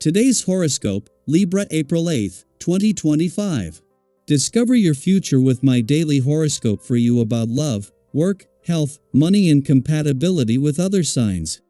Today's horoscope, Libra April 8, 2025. Discover your future with my daily horoscope for you about love, work, health, money and compatibility with other signs.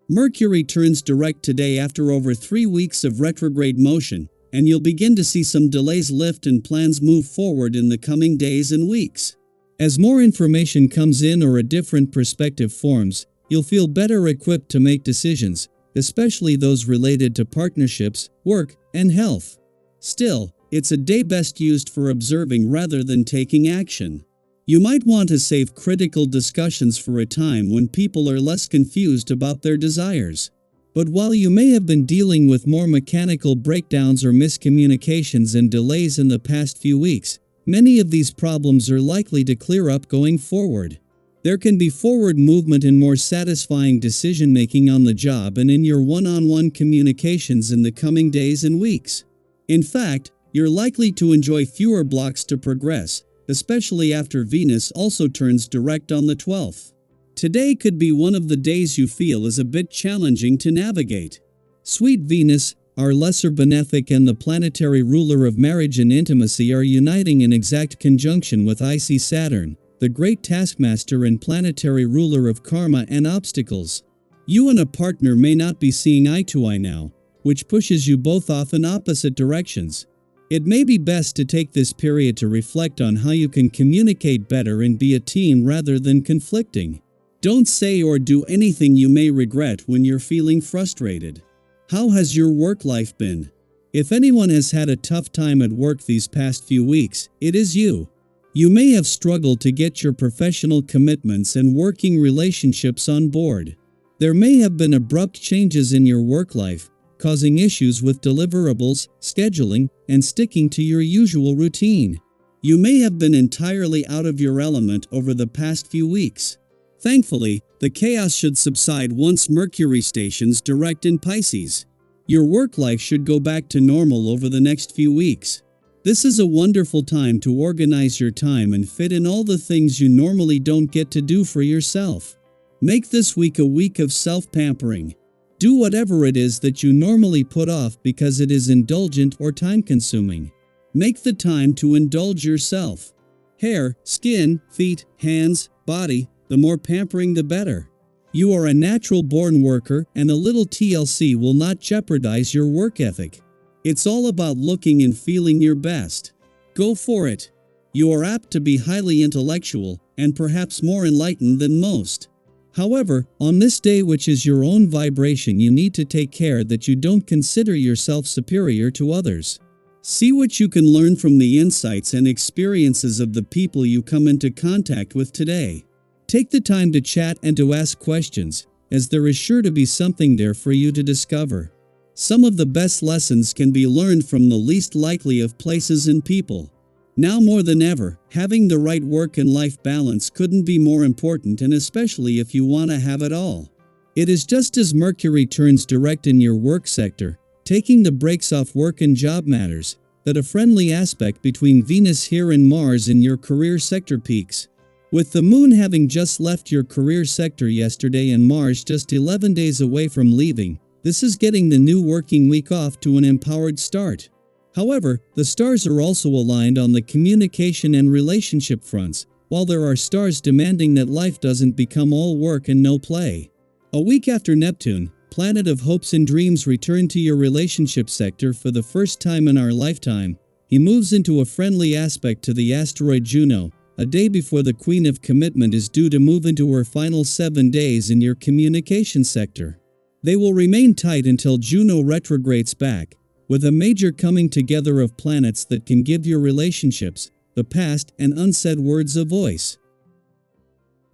Mercury turns direct today after over 3 weeks of retrograde motion, and you'll begin to see some delays lift and plans move forward in the coming days and weeks. As more information comes in or a different perspective forms, you'll feel better equipped to make decisions, especially those related to partnerships, work, and health. Still, it's a day best used for observing rather than taking action. You might want to save critical discussions for a time when people are less confused about their desires. But while you may have been dealing with more mechanical breakdowns or miscommunications and delays in the past few weeks, many of these problems are likely to clear up going forward. There can be forward movement and more satisfying decision-making on the job and in your one-on-one communications in the coming days and weeks. In fact, you're likely to enjoy fewer blocks to progress, especially after Venus also turns direct on the 12th. Today could be one of the days you feel is a bit challenging to navigate. Sweet Venus, our lesser benefic and the planetary ruler of marriage and intimacy, are uniting in exact conjunction with icy Saturn, the great taskmaster and planetary ruler of karma and obstacles. You and a partner may not be seeing eye to eye now, which pushes you both off in opposite directions. It may be best to take this period to reflect on how you can communicate better and be a team rather than conflicting. Don't say or do anything you may regret when you're feeling frustrated. How has your work life been? If anyone has had a tough time at work these past few weeks, it is you. You may have struggled to get your professional commitments and working relationships on board. There may have been abrupt changes in your work life, causing issues with deliverables, scheduling, and sticking to your usual routine. You may have been entirely out of your element over the past few weeks. Thankfully, the chaos should subside once Mercury stations direct in Pisces. Your work life should go back to normal over the next few weeks. This is a wonderful time to organize your time and fit in all the things you normally don't get to do for yourself. Make this week a week of self-pampering. Do whatever it is that you normally put off because it is indulgent or time-consuming. Make the time to indulge yourself. Hair, skin, feet, hands, body, the more pampering the better. You are a natural-born worker, and a little TLC will not jeopardize your work ethic. It's all about looking and feeling your best. Go for it. You are apt to be highly intellectual, and perhaps more enlightened than most. However, on this day, which is your own vibration, you need to take care that you don't consider yourself superior to others. See what you can learn from the insights and experiences of the people you come into contact with today. Take the time to chat and to ask questions, as there is sure to be something there for you to discover. Some of the best lessons can be learned from the least likely of places and people. Now more than ever, having the right work and life balance couldn't be more important, and especially if you want to have it all. It is just as Mercury turns direct in your work sector, taking the brakes off work and job matters, that a friendly aspect between Venus here and Mars in your career sector peaks. With the Moon having just left your career sector yesterday and Mars just 11 days away from leaving, this is getting the new working week off to an empowered start. However, the stars are also aligned on the communication and relationship fronts, while there are stars demanding that life doesn't become all work and no play. A week after Neptune, planet of hopes and dreams, returned to your relationship sector for the first time in our lifetime, he moves into a friendly aspect to the asteroid Juno, a day before the Queen of Commitment is due to move into her final 7 days in your communication sector. They will remain tight until Juno retrogrades back, with a major coming together of planets that can give your relationships, the past, and unsaid words a voice.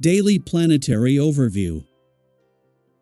Daily Planetary Overview.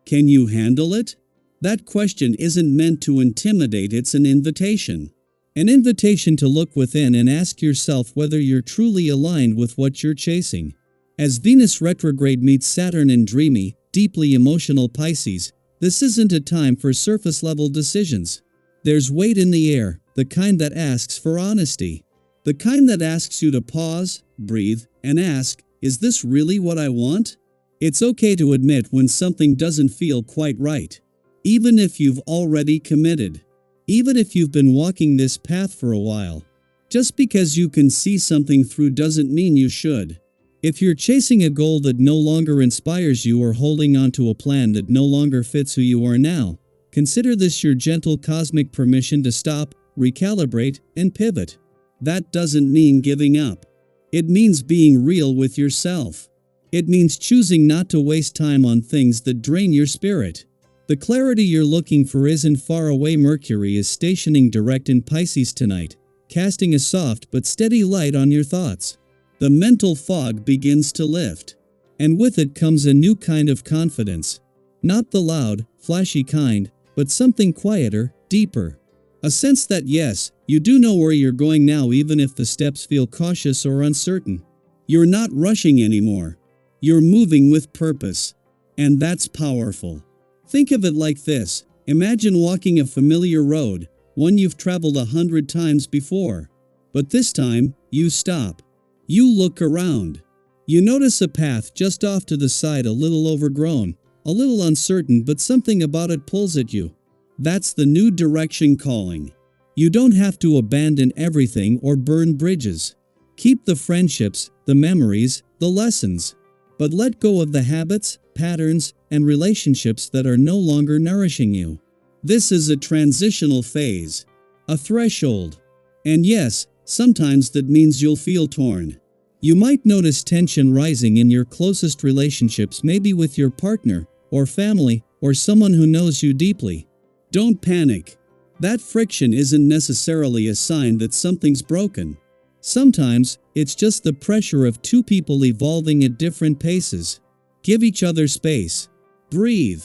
Can you handle it? That question isn't meant to intimidate, it's an invitation. An invitation to look within and ask yourself whether you're truly aligned with what you're chasing. As Venus retrograde meets Saturn in dreamy, deeply emotional Pisces, this isn't a time for surface-level decisions. There's weight in the air, the kind that asks for honesty. The kind that asks you to pause, breathe, and ask, is this really what I want? It's okay to admit when something doesn't feel quite right. even if you've already committed. Even if you've been walking this path for a while. Just because you can see something through doesn't mean you should. If you're chasing a goal that no longer inspires you or holding on to a plan that no longer fits who you are now, consider this your gentle cosmic permission to stop, recalibrate, and pivot. That doesn't mean giving up. It means being real with yourself. It means choosing not to waste time on things that drain your spirit. The clarity you're looking for isn't far away. Mercury is stationing direct in Pisces tonight, casting a soft but steady light on your thoughts. The mental fog begins to lift. And with it comes a new kind of confidence. Not the loud, flashy kind, but something quieter, deeper. A sense that yes, you do know where you're going now even if the steps feel cautious or uncertain. You're not rushing anymore. You're moving with purpose. And that's powerful. Think of it like this. Imagine walking a familiar road, one you've traveled 100 times before. But this time, you stop. You look around. You notice a path just off to the side, a little overgrown, a little uncertain, but something about it pulls at you. That's the new direction calling. You don't have to abandon everything or burn bridges. Keep the friendships, the memories, the lessons. But let go of the habits, patterns, and relationships that are no longer nourishing you. This is a transitional phase. A threshold. And yes, sometimes that means you'll feel torn. You might notice tension rising in your closest relationships, maybe with your partner, or family, or someone who knows you deeply. Don't panic. That friction isn't necessarily a sign that something's broken. Sometimes, it's just the pressure of two people evolving at different paces. Give each other space. Breathe.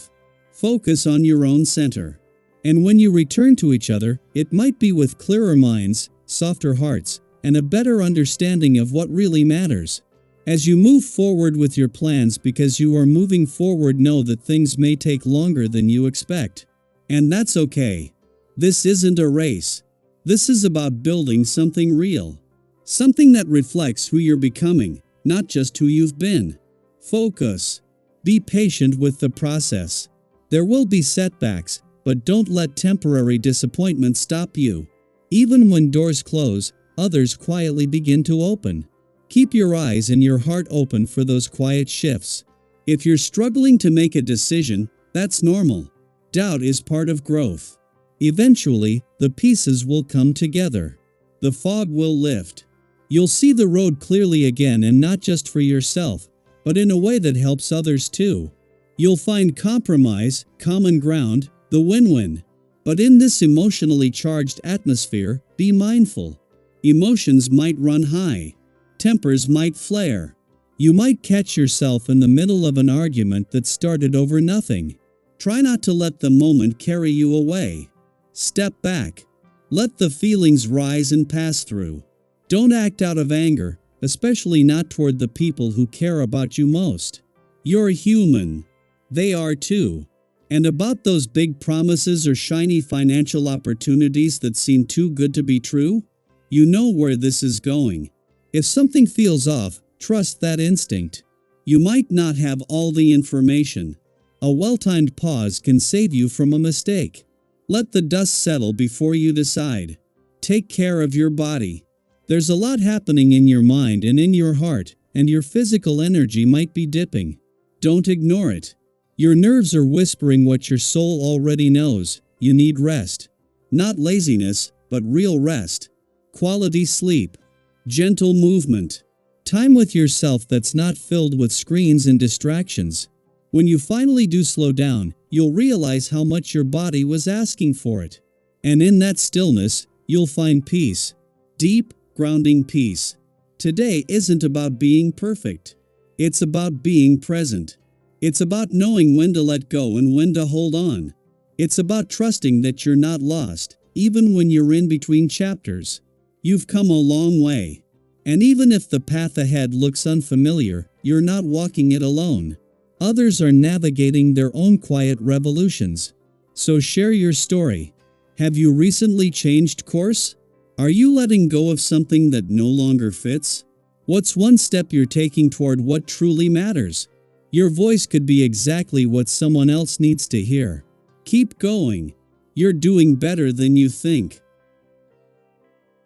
Focus on your own center. And when you return to each other, it might be with clearer minds, softer hearts, and a better understanding of what really matters. As you move forward with your plans, because you are moving forward, know that things may take longer than you expect. And that's okay. This isn't a race. This is about building something real. Something that reflects who you're becoming, not just who you've been. Focus. Be patient with the process. There will be setbacks, but don't let temporary disappointment stop you. Even when doors close, others quietly begin to open. Keep your eyes and your heart open for those quiet shifts. If you're struggling to make a decision, that's normal. Doubt is part of growth. Eventually, the pieces will come together. The fog will lift. You'll see the road clearly again, and not just for yourself, but in a way that helps others too. You'll find compromise, common ground, the win-win. But in this emotionally charged atmosphere, be mindful. Emotions might run high. Tempers might flare. You might catch yourself in the middle of an argument that started over nothing. Try not to let the moment carry you away. Step back. Let the feelings rise and pass through. Don't act out of anger, especially not toward the people who care about you most. You're human. They are too. And about those big promises or shiny financial opportunities that seem too good to be true, you know where this is going. If something feels off, trust that instinct. You might not have all the information. A well-timed pause can save you from a mistake. Let the dust settle before you decide. Take care of your body. There's a lot happening in your mind and in your heart, and your physical energy might be dipping. Don't ignore it. Your nerves are whispering what your soul already knows. You need rest. Not laziness, but real rest. Quality sleep. Gentle movement. Time with yourself that's not filled with screens and distractions. When you finally do slow down, you'll realize how much your body was asking for it. And in that stillness, you'll find peace. Deep, grounding peace. Today isn't about being perfect. It's about being present. It's about knowing when to let go and when to hold on. It's about trusting that you're not lost, even when you're in between chapters. You've come a long way. And even if the path ahead looks unfamiliar, you're not walking it alone. Others are navigating their own quiet revolutions. So share your story. Have you recently changed course? Are you letting go of something that no longer fits? What's one step you're taking toward what truly matters? Your voice could be exactly what someone else needs to hear. Keep going. You're doing better than you think.